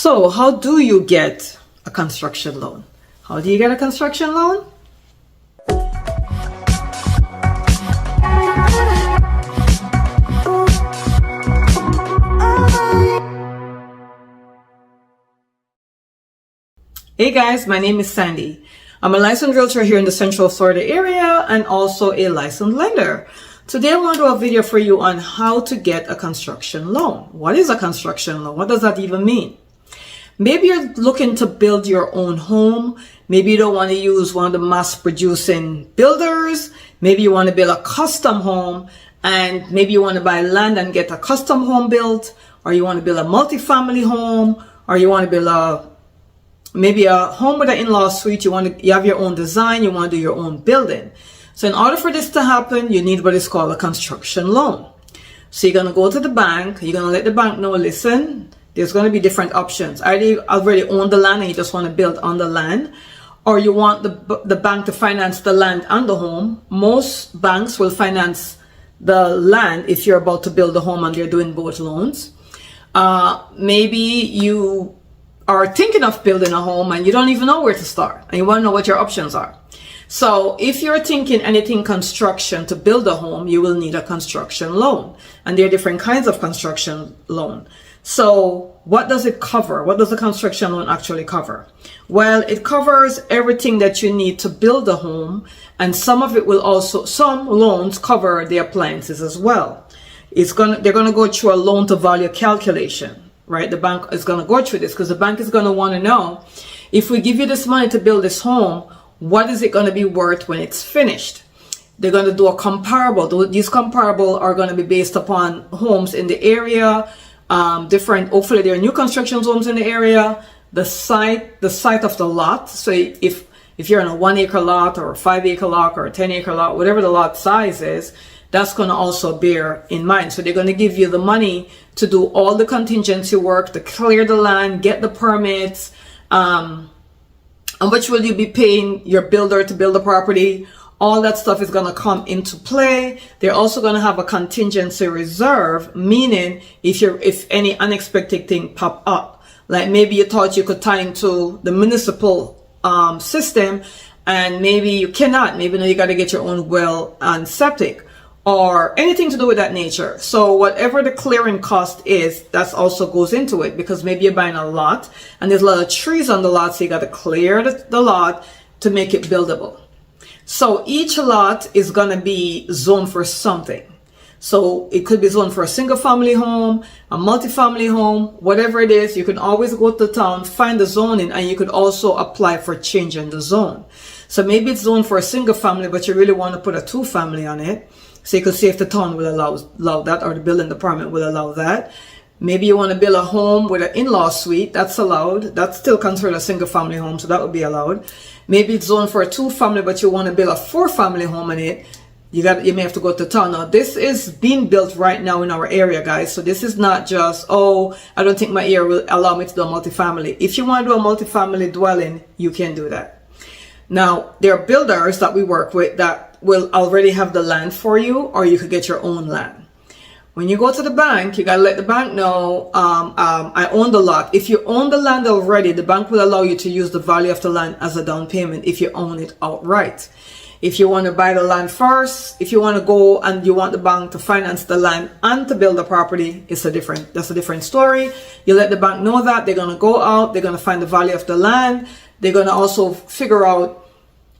So how do you get a construction loan? How do you get a construction loan? Hey guys, my name is Sandy. I'm a licensed realtor here in the Central Florida area and also a licensed lender. Today I want to do a video for you on how to get a construction loan. What is a construction loan? What does that even mean? Maybe you're looking to build your own home. Maybe you don't want to use one of the mass producing builders. Maybe you want to build a custom home, and maybe you want to buy land and get a custom home built, or you want to build a multi-family home, or you want to build maybe a home with an in-law suite. You have your own design, you want to do your own building. So in order for this to happen, you need what is called a construction loan. So you're going to go to the bank, you're going to let the bank know, listen, there's going to be different options. Either you already own the land and you just want to build on the land, or you want the bank to finance the land and the home. Most banks will finance the land if you're about to build a home and they're doing both loans. Maybe you are thinking of building a home and you don't even know where to start and you want to know what your options are. So if you're thinking anything construction to build a home, you will need a construction loan. And there are different kinds of construction loan. So what does it cover? What does the construction loan actually cover? Well, it covers everything that you need to build a home, and some loans cover the appliances as well. They're gonna go through a loan to value calculation, right? The bank is gonna go through this because the bank is gonna want to know, if we give you this money to build this home, what is it gonna be worth when it's finished? They're gonna do a comparable. These comparable are gonna be based upon homes in the area. Hopefully there are new construction homes in the area, the site of the lot. So if you're in a 1 acre lot or a 5 acre lot or a 10 acre lot, whatever the lot size is, that's going to also bear in mind. So they're going to give you the money to do all the contingency work, to clear the land, get the permits, how much will you be paying your builder to build the property? All that stuff is going to come into play. They're also going to have a contingency reserve, meaning if any unexpected thing pop up, like maybe you thought you could tie into the municipal system, and maybe you cannot. Maybe now you got to get your own well and septic, or anything to do with that nature. So whatever the clearing cost is, that also goes into it, because maybe you're buying a lot and there's a lot of trees on the lot, so you got to clear the lot to make it buildable. So each lot is going to be zoned for something. So it could be zoned for a single family home, a multi-family home, whatever it is. You can always go to town, find the zoning, and you could also apply for changing the zone. So maybe it's zoned for a single family, but you really want to put a 2-family on it. So you could see if the town will allow that, or the building department will allow that. Maybe you want to build a home with an in-law suite. That's allowed. That's still considered a single family home, so that would be allowed. Maybe it's zoned for a 2-family, but you want to build a 4-family home in it. You may have to go to town. Now, this is being built right now in our area, guys. So this is not just, oh, I don't think my area will allow me to do a multifamily. If you want to do a multifamily dwelling, you can do that. Now, there are builders that we work with that will already have the land for you, or you could get your own land. When you go to the bank, you got to let the bank know, I own the lot. If you own the land already, the bank will allow you to use the value of the land as a down payment if you own it outright. If you want to buy the land first, if you want to go and you want the bank to finance the land and to build the property, that's a different story. You let the bank know that. They're going to go out, they're going to find the value of the land. They're going to also figure out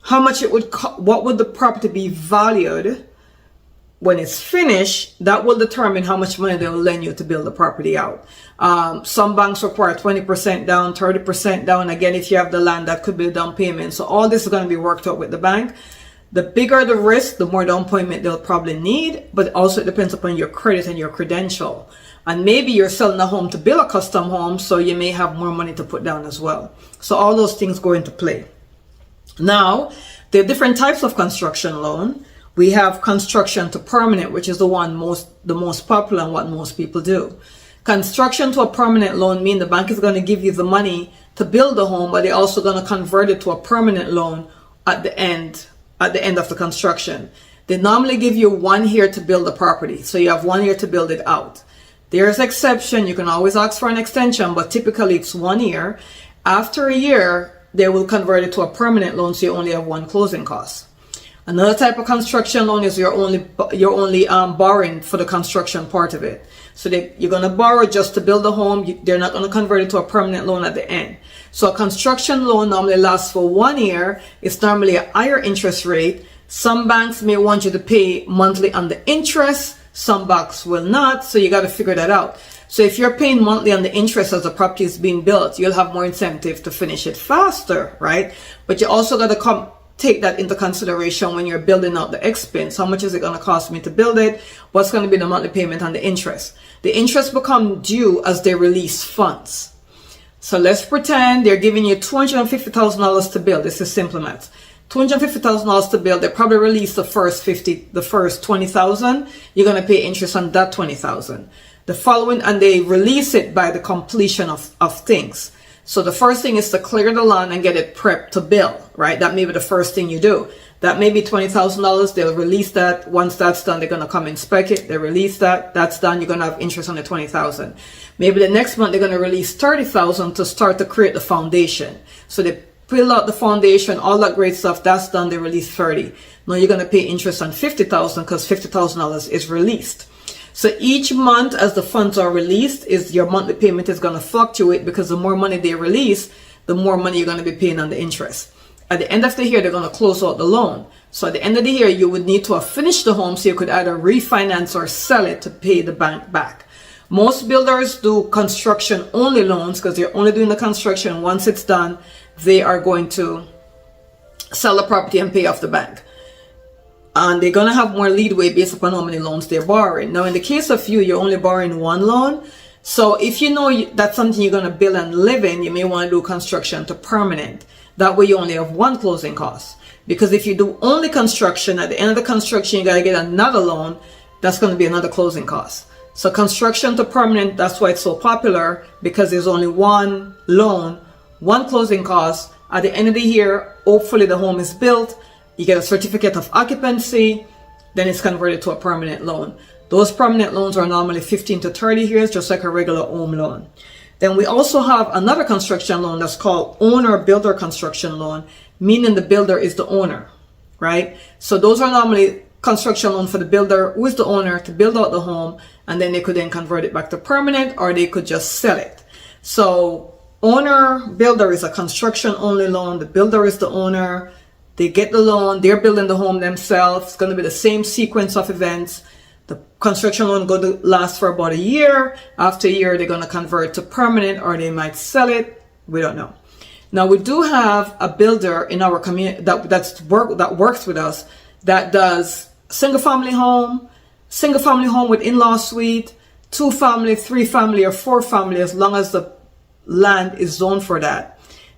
how much what would the property be valued when it's finished. That will determine how much money they will lend you to build the property out. Some banks require 20% down, 30% down. Again, if you have the land, that could be a down payment. So all this is going to be worked out with the bank. The bigger the risk, the more down payment they'll probably need, but also it depends upon your credit and your credential. And maybe you're selling a home to build a custom home, so you may have more money to put down as well. So all those things go into play. Now, there are different types of construction loan. We have construction to permanent, which is the most popular and what most people do. Construction to a permanent loan means the bank is going to give you the money to build the home, but they're also going to convert it to a permanent loan at the end of the construction. They normally give you 1 year to build the property. So you have 1 year to build it out. There's exception. You can always ask for an extension, but typically it's 1 year. After a year, they will convert it to a permanent loan, so you only have one closing cost. Another type of construction loan is you're only borrowing for the construction part of it. So you're going to borrow just to build a home. They're not going to convert it to a permanent loan at the end. So a construction loan normally lasts for 1 year. It's normally a higher interest rate. Some banks may want you to pay monthly on the interest. Some banks will not. So you got to figure that out. So if you're paying monthly on the interest as the property is being built, you'll have more incentive to finish it faster, right? But you also got to take that into consideration when you're building out the expense. How much is it going to cost me to build it? What's going to be the monthly payment on the interest? The interest become due as they release funds. So let's pretend they're giving you $250,000 to build. This is simple math. $250,000 to build. They probably release the first $20,000. You're going to pay interest on that $20,000. The following, and they release it by the completion of things. So the first thing is to clear the land and get it prepped to build, right? That may be the first thing you do. That may be $20,000. They'll release that. Once that's done, they're going to come inspect it. They release that. That's done. You're going to have interest on the $20,000. Maybe the next month, they're going to release $30,000 to start to create the foundation. So they fill out the foundation, all that great stuff. That's done. They release $30,000. Now you're going to pay interest on $50,000 because $50,000 is released. So each month as the funds are released, your monthly payment is going to fluctuate because the more money they release, the more money you're going to be paying on the interest. At the end of the year, they're going to close out the loan. So at the end of the year, you would need to have finished the home so you could either refinance or sell it to pay the bank back. Most builders do construction only loans because they're only doing the construction. Once it's done, they are going to sell the property and pay off the bank. And they're going to have more leeway based upon how many loans they're borrowing. Now, in the case of you're only borrowing one loan. So if you know that's something you're going to build and live in, you may want to do construction to permanent. That way you only have one closing cost. Because if you do only construction, at the end of the construction, you got to get another loan. That's going to be another closing cost. So construction to permanent, that's why it's so popular, because there's only one loan, one closing cost. At the end of the year, hopefully the home is built. You get a certificate of occupancy, then it's converted to a permanent loan. Those permanent loans are normally 15 to 30 years, just like a regular home loan. Then we also have another construction loan that's called owner-builder construction loan, meaning the builder is the owner, right? So those are normally construction loan for the builder, who is the owner, to build out the home, and then they could then convert it back to permanent, or they could just sell it. So owner-builder is a construction-only loan. The builder is the owner. They get the loan, they're building the home themselves. It's going to be the same sequence of events. The construction loan going to last for about a year. After a year, they're going to convert to permanent, or they might sell it. We don't know. Now, we do have a builder in our community that works with us that does single family home with in-law suite, 2-family, 3-family, or 4-family, as long as the land is zoned for that.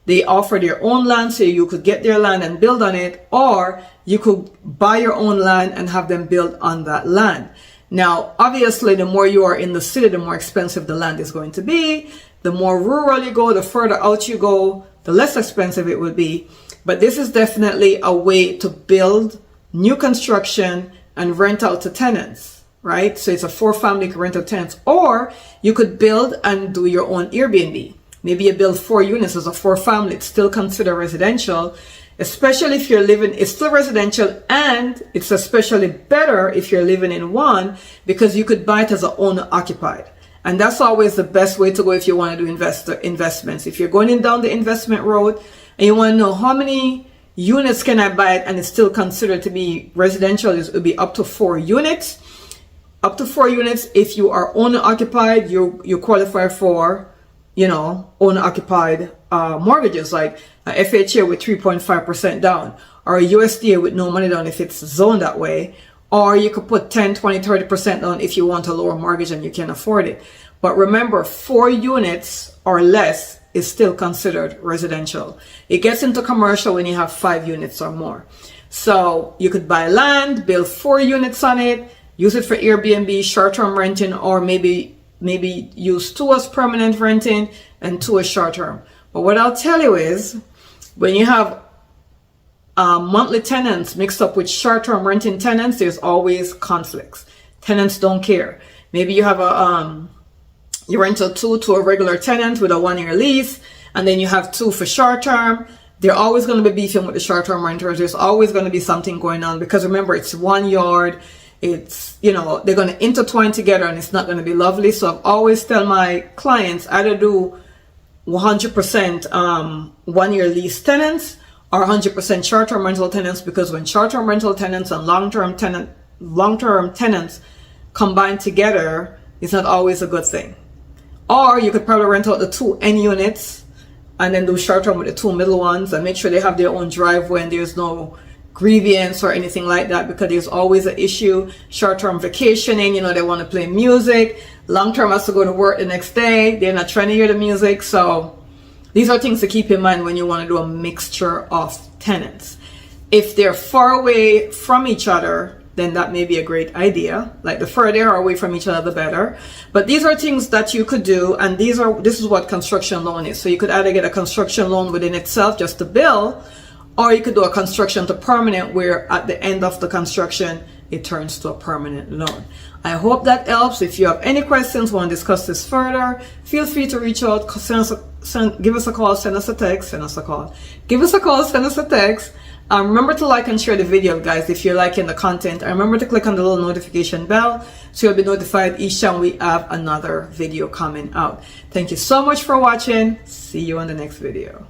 They offer their own land, so you could get their land and build on it, or you could buy your own land and have them build on that land. Now, obviously, the more you are in the city, the more expensive the land is going to be. The more rural you go, the further out you go, the less expensive it will be. But this is definitely a way to build new construction and rent out to tenants, right? So it's a 4-family rental tenants, or you could build and do your own Airbnb. Maybe you build 4 units as a 4-family. It's still considered residential, especially if you're living, it's still residential, and it's especially better if you're living in one, because you could buy it as an owner occupied. And that's always the best way to go if you want to do investments. If you're going down the investment road and you want to know how many units can I buy it and it's still considered to be residential, it would be up to 4 units. Up to 4 units. If you are owner occupied, you qualify for, owner-occupied mortgages, like a FHA with 3.5% down, or a USDA with no money down if it's zoned that way, or you could put 10, 20, 30% down if you want a lower mortgage and you can afford it. But remember, 4 units or less is still considered residential. It gets into commercial when you have 5 units or more. So you could buy land, build 4 units on it, use it for Airbnb, short-term renting, or maybe use 2 as permanent renting and 2 as short-term. But what I'll tell you is, when you have monthly tenants mixed up with short-term renting tenants, there's always conflicts. Tenants don't care. Maybe you have you rent out 2 to a regular tenant with a 1-year lease, and then you have 2 for short term. They're always going to be beefing with the short term renters. There's always going to be something going on, because remember, it's 1 yard. It's, you know, they're going to intertwine together and it's not going to be lovely. So I've always tell my clients either do 100% 1-year lease tenants or 100% short-term rental tenants, because when short-term rental tenants and long-term tenants combine together, it's not always a good thing. Or you could probably rent out the 2 end units and then do short-term with the 2 middle ones, and make sure they have their own driveway and there's no grievance or anything like that, because there's always an issue. Short-term vacationing, you know, they want to play music. Long-term has to go to work the next day. They're not trying to hear the music. So these are things to keep in mind when you want to do a mixture of tenants. If they're far away from each other, then that may be a great idea. Like, the further they are away from each other, the better. But these are things that you could do, and this is what construction loan is. So you could either get a construction loan within itself just to build, or you could do a construction to permanent, where at the end of the construction, it turns to a permanent loan. I hope that helps. If you have any questions, want to discuss this further, feel free to reach out, give us a call, send us a text, give us a call, send us a text. Remember to like and share the video, guys, if you're liking the content. And remember to click on the little notification bell so you'll be notified each time we have another video coming out. Thank you so much for watching. See you on the next video.